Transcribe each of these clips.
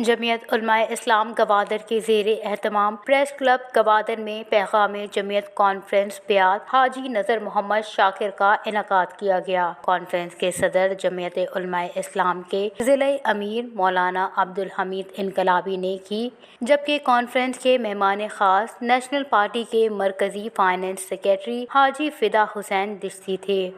جمعیت علماء اسلام گوادر کے زیر اہتمام پریس کلب گوادر میں پیغام جمعیت کانفرنس بیعت حاجی نذر محمد شاکر کا انعقاد کیا گیا۔ کانفرنس کے صدر جمعیت علماء اسلام کے ضلعی امیر مولانا عبدالحمید انقلابی نے کی، جبکہ کانفرنس کے مہمان خاص نیشنل پارٹی کے مرکزی فائنانس سیکریٹری حاجی فدا حسین دشتی تھے۔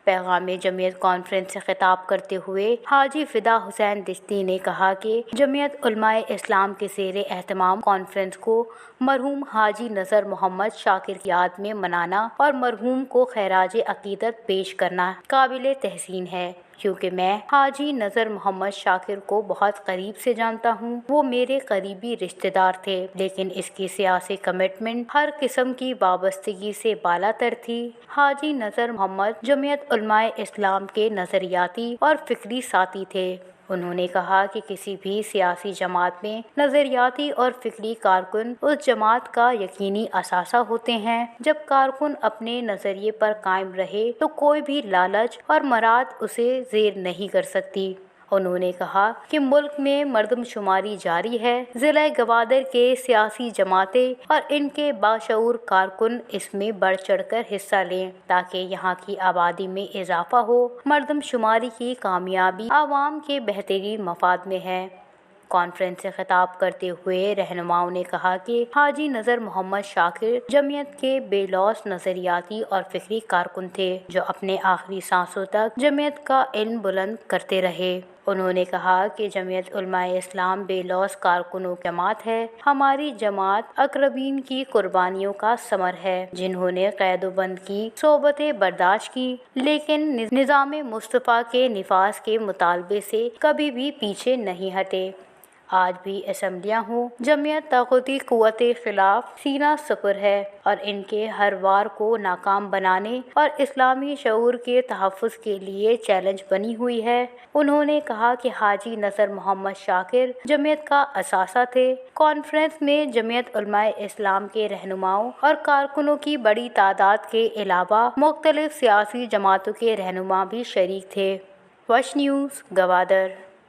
پیغام جمعیت کانفرنس سے خطاب کرتے ہوئے حاجی فدا حسین دشتی نے کہا کہ جمعیت علماء اسلام کے زیر اہتمام کانفرنس کو مرحوم حاجی نذر محمد شاکر کی یاد میں منانا اور مرحوم کو خراج عقیدت پیش کرنا قابل تحسین ہے، کیونکہ میں حاجی نذر محمد شاکر کو بہت قریب سے جانتا ہوں۔ وہ میرے قریبی رشتہ دار تھے، لیکن اس کی سیاسی کمٹمنٹ ہر قسم کی وابستگی سے بالاتر تھی۔ حاجی نذر محمد جمعیت علماء اسلام کے نظریاتی اور فکری ساتھی تھے۔ انہوں نے کہا کہ کسی بھی سیاسی جماعت میں نظریاتی اور فکری کارکن اس جماعت کا یقینی اثاثہ ہوتے ہیں۔ جب کارکن اپنے نظریے پر قائم رہے تو کوئی بھی لالچ اور مراد اسے زیر نہیں کر سکتی۔ انہوں نے کہا کہ ملک میں مردم شماری جاری ہے، ضلع گوادر کے سیاسی جماعتیں اور ان کے باشعور کارکن اس میں بڑھ چڑھ کر حصہ لیں تاکہ یہاں کی آبادی میں اضافہ ہو۔ مردم شماری کی کامیابی عوام کے بہترین مفاد میں ہے۔ کانفرنس سے خطاب کرتے ہوئے رہنماؤں نے کہا کہ حاجی نذر محمد شاکر جمعیت کے بے لوث نظریاتی اور فکری کارکن تھے، جو اپنے آخری سانسوں تک جمعیت کا علم بلند کرتے رہے۔ انہوں نے کہا کہ جمعیت علماء اسلام بے لوث کارکنوں کی جماعت ہے۔ ہماری جماعت اقربین کی قربانیوں کا ثمر ہے، جنہوں نے قید و بند کی صحبتیں برداشت کی، لیکن نظام مصطفیٰ کے نفاذ کے مطالبے سے کبھی بھی پیچھے نہیں ہٹے۔ آج بھی اسمبلیاں ہوں، جمعیت طاغوتی قوت خلاف سینہ سپر ہے اور ان کے ہر وار کو ناکام بنانے اور اسلامی شعور کے تحفظ کے لیے چیلنج بنی ہوئی ہے۔ انہوں نے کہا کہ حاجی نذر محمد شاکر جمعیت کا اثاثہ تھے۔ کانفرنس میں جمعیت علماء اسلام کے رہنماؤں اور کارکنوں کی بڑی تعداد کے علاوہ مختلف سیاسی جماعتوں کے رہنما بھی شریک تھے۔ وش نیوز گوادر۔